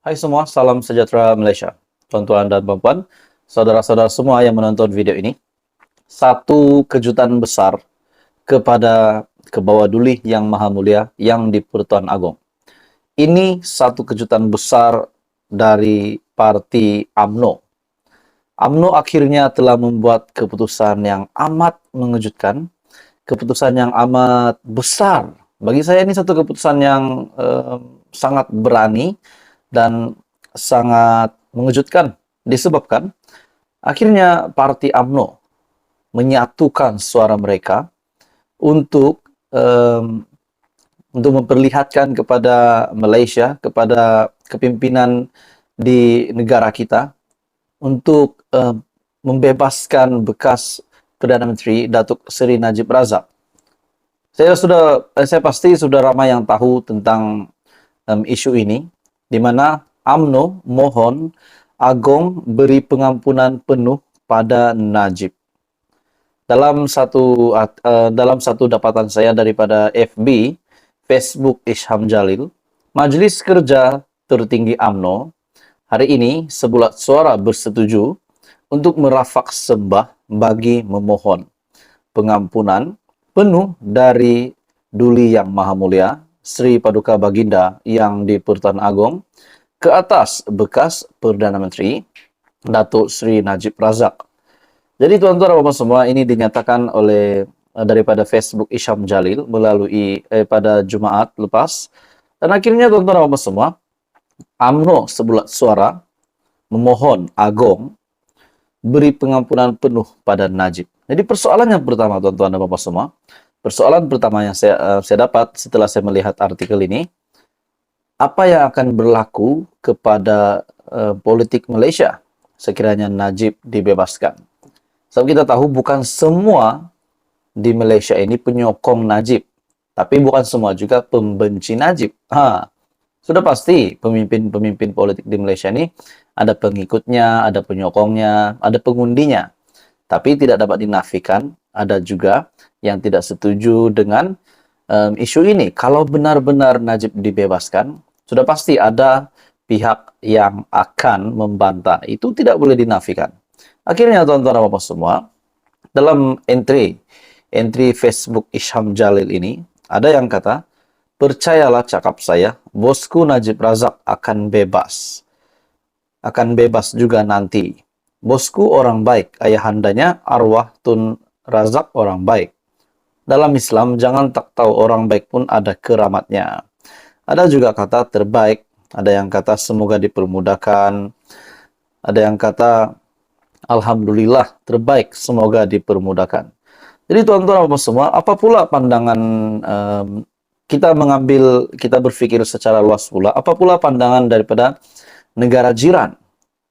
Hai semua, salam sejahtera Malaysia. Tuan-tuan dan puan-puan, saudara-saudara semua yang menonton video ini, satu kejutan besar kepada Kebawah Duli yang Maha Mulia yang di Pertuan Agong. Ini satu kejutan besar dari parti UMNO. UMNO akhirnya telah membuat keputusan yang amat mengejutkan, keputusan yang amat besar. Bagi saya ini satu keputusan yang sangat berani dan sangat mengejutkan, disebabkan akhirnya parti UMNO menyatukan suara mereka untuk memperlihatkan kepada Malaysia, kepada kepimpinan di negara kita untuk membebaskan bekas Perdana Menteri Datuk Seri Najib Razak. Saya pasti sudah ramai yang tahu tentang isu ini, di mana UMNO mohon Agong beri pengampunan penuh pada Najib. Dalam satu dapatan saya daripada FB, Facebook Isham Jalil, Majlis Kerja Tertinggi UMNO hari ini sebulat suara bersetuju untuk merafak sembah bagi memohon pengampunan penuh dari Duli Yang Maha Mulia Sri Paduka Baginda yang di Pertuan Agong ke atas bekas Perdana Menteri Datuk Seri Najib Razak. Jadi tuan-tuan dan puan semua, ini dinyatakan oleh daripada Facebook Isham Jalil melalui pada Jumaat lepas, dan akhirnya tuan-tuan dan puan semua, UMNO sebulat suara memohon Agong beri pengampunan penuh pada Najib. Jadi persoalan yang pertama tuan-tuan dan puan semua, persoalan pertama yang saya dapat setelah saya melihat artikel ini, apa yang akan berlaku kepada politik Malaysia sekiranya Najib dibebaskan? Sebab kita tahu bukan semua di Malaysia ini penyokong Najib, tapi bukan semua juga pembenci Najib. Sudah pasti pemimpin-pemimpin politik di Malaysia ini ada pengikutnya, ada penyokongnya, ada pengundinya. Tapi tidak dapat dinafikan, ada juga yang tidak setuju dengan isu ini. Kalau benar-benar Najib dibebaskan, sudah pasti ada pihak yang akan membantah. Itu tidak boleh dinafikan. Akhirnya tuan-tuan dan puan semua, dalam entry Facebook Isham Jalil ini, ada yang kata, percayalah cakap saya, bosku Najib Razak akan bebas. Akan bebas juga nanti. Bosku orang baik, ayahandanya arwah Tun Razak orang baik. Dalam Islam, jangan tak tahu orang baik pun ada keramatnya. Ada juga kata terbaik, ada yang kata semoga dipermudahkan, ada yang kata alhamdulillah terbaik, semoga dipermudahkan. Jadi tuan-tuan semua, apa pula pandangan kita berpikir secara luas pula, apa pula pandangan daripada negara jiran?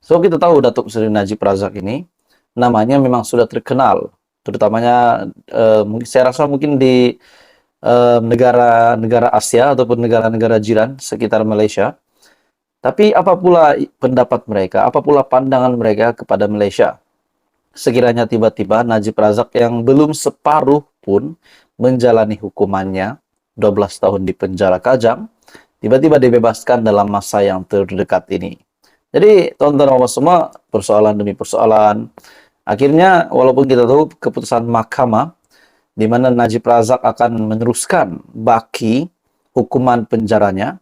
So kita tahu Datuk Seri Najib Razak ini namanya memang sudah terkenal, terutamanya saya rasa mungkin di negara-negara Asia ataupun negara-negara jiran sekitar Malaysia. Tapi apa pula pendapat mereka, apa pula pandangan mereka kepada Malaysia? Sekiranya tiba-tiba Najib Razak yang belum separuh pun menjalani hukumannya 12 tahun di penjara Kajang, tiba-tiba dibebaskan dalam masa yang terdekat ini. Jadi, tuan-tuan dan puan semua, persoalan demi persoalan. Akhirnya, walaupun kita tahu keputusan mahkamah, di mana Najib Razak akan meneruskan baki hukuman penjaranya,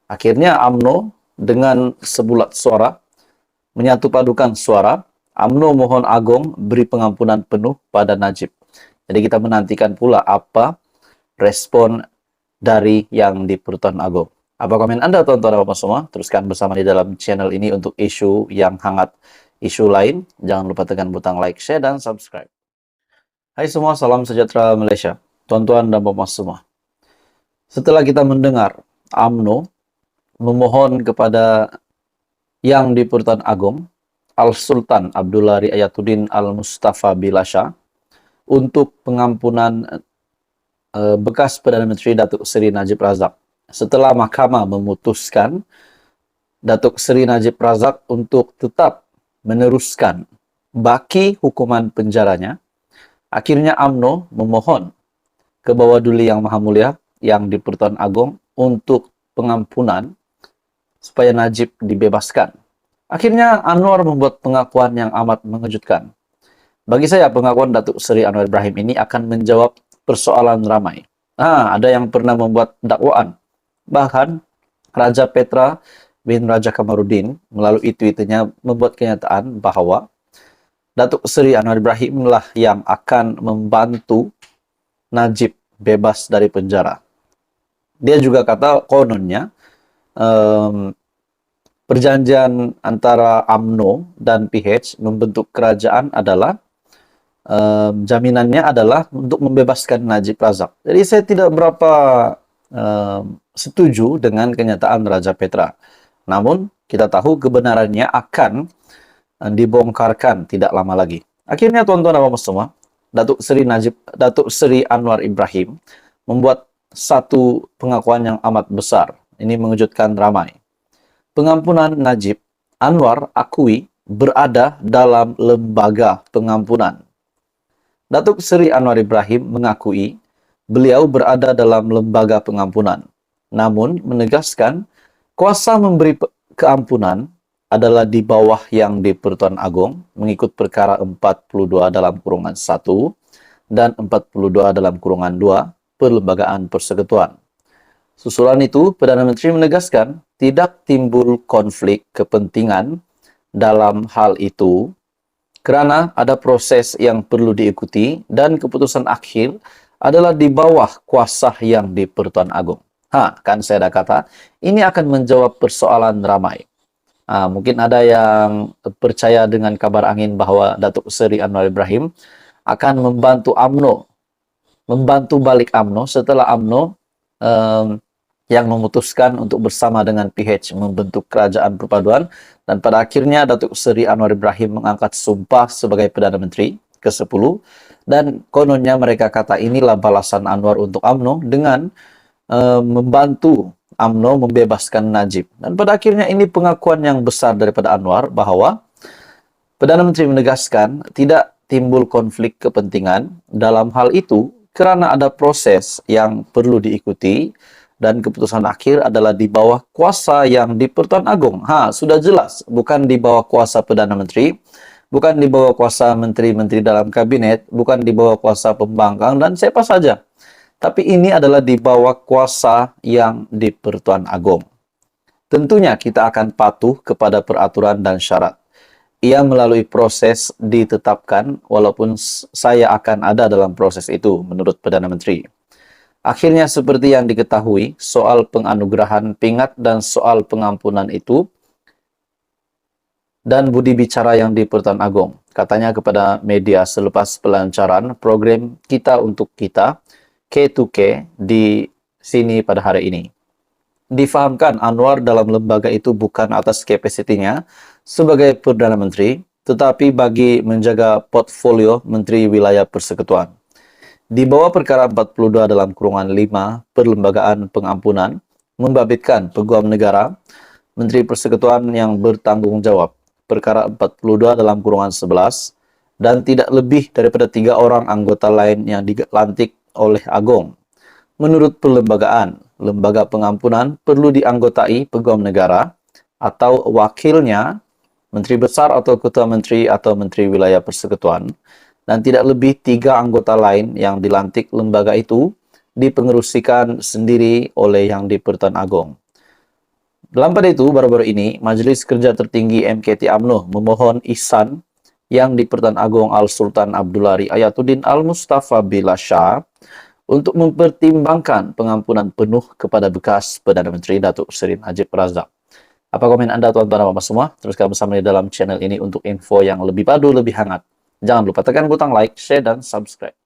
akhirnya UMNO dengan sebulat suara, menyatu padukan suara, UMNO mohon Agong beri pengampunan penuh pada Najib. Jadi kita menantikan pula apa respon dari yang di Pertuan Agong. Apa komen Anda tuan-tuan dan puan semua? Teruskan bersama di dalam channel ini untuk isu yang hangat, isu lain. Jangan lupa tekan butang like, share, dan subscribe. Hai semua, salam sejahtera Malaysia. Tuan-tuan dan puan semua. Setelah kita mendengar UMNO memohon kepada yang di Pertuan Agong, Al-Sultan Abdullah Riayatuddin Al-Mustafa Bilasha, untuk pengampunan bekas Perdana Menteri Datuk Seri Najib Razak. Setelah mahkamah memutuskan Datuk Seri Najib Razak untuk tetap meneruskan baki hukuman penjaranya, akhirnya UMNO memohon ke Bawah Duli Yang Maha Mulia yang di Pertuan Agong untuk pengampunan supaya Najib dibebaskan. Akhirnya Anwar membuat pengakuan yang amat mengejutkan. Bagi saya, pengakuan Datuk Seri Anwar Ibrahim ini akan menjawab persoalan ramai. Ada yang pernah membuat dakwaan. Bahkan, Raja Petra bin Raja Kamarudin melalui tweetnya membuat kenyataan bahwa Datuk Seri Anwar Ibrahim lah yang akan membantu Najib bebas dari penjara. Dia juga kata kononnya, perjanjian antara UMNO dan PH membentuk kerajaan adalah jaminannya adalah untuk membebaskan Najib Razak. Jadi saya tidak berapa setuju dengan kenyataan Raja Petra. Namun kita tahu kebenarannya akan dibongkarkan tidak lama lagi. Akhirnya tuan-tuan dan puan semua, Datuk Seri Anwar Ibrahim membuat satu pengakuan yang amat besar. Ini mengejutkan ramai. Pengampunan Najib, Anwar akui berada dalam lembaga pengampunan. Datuk Seri Anwar Ibrahim mengakui beliau berada dalam lembaga pengampunan, namun menegaskan kuasa memberi keampunan adalah di bawah yang di-Pertuan Agong mengikut perkara 42 dalam kurungan 1 dan 42 dalam kurungan 2 Perlembagaan Persekutuan. Susulan itu, Perdana Menteri menegaskan tidak timbul konflik kepentingan dalam hal itu kerana ada proses yang perlu diikuti dan keputusan akhir adalah di bawah kuasa yang di-Pertuan Agong. Kan saya dah kata, ini akan menjawab persoalan ramai. Mungkin ada yang percaya dengan kabar angin bahwa Datuk Seri Anwar Ibrahim akan membantu UMNO, membantu balik UMNO setelah UMNO yang memutuskan untuk bersama dengan PH membentuk kerajaan perpaduan, dan pada akhirnya Datuk Seri Anwar Ibrahim mengangkat sumpah sebagai Perdana Menteri ke-10, dan kononnya mereka kata inilah balasan Anwar untuk UMNO dengan membantu UMNO membebaskan Najib. Dan pada akhirnya ini pengakuan yang besar daripada Anwar bahwa Perdana Menteri menegaskan tidak timbul konflik kepentingan dalam hal itu kerana ada proses yang perlu diikuti dan keputusan akhir adalah di bawah kuasa yang di-Pertuan Agong. Sudah jelas, bukan di bawah kuasa Perdana Menteri, bukan di bawah kuasa menteri-menteri dalam kabinet, bukan di bawah kuasa pembangkang dan siapa saja. Tapi ini adalah di bawah kuasa yang di-Pertuan Agong. Tentunya kita akan patuh kepada peraturan dan syarat. Ia melalui proses ditetapkan, walaupun saya akan ada dalam proses itu, menurut Perdana Menteri. Akhirnya seperti yang diketahui, soal penganugerahan pingat dan soal pengampunan itu dan budi bicara yang di Pertuan Agong. Katanya kepada media selepas pelancaran program Kita Untuk Kita, K2K, di sini pada hari ini. Difahamkan Anwar dalam lembaga itu bukan atas kapasitinya sebagai Perdana Menteri, tetapi bagi menjaga portfolio Menteri Wilayah Persekutuan. Di bawah perkara 42 dalam kurungan 5 Perlembagaan Pengampunan membabitkan Peguam Negara, Menteri Persekutuan yang bertanggung jawab. Perkara 42 dalam kurungan 11 dan tidak lebih daripada 3 orang anggota lain yang dilantik oleh Agong. Menurut perlembagaan, lembaga pengampunan perlu dianggotai Peguam Negara atau wakilnya, Menteri Besar atau Ketua Menteri atau Menteri Wilayah Persekutuan, dan tidak lebih 3 anggota lain yang dilantik lembaga itu dipengerusikan sendiri oleh yang di-Pertuan Agong. Dalam pada itu, baru-baru ini, Majlis Kerja Tertinggi MKT UMNO memohon ihsan yang di-Pertuan Agong Al-Sultan Abdulari Ayatuddin Al-Mustafa Billah Shah untuk mempertimbangkan pengampunan penuh kepada bekas Perdana Menteri Datuk Seri Najib Razak. Apa komen anda tuan-tuan dan puan semua? Teruskan bersama di dalam channel ini untuk info yang lebih padu, lebih hangat. Jangan lupa tekan butang like, share, dan subscribe.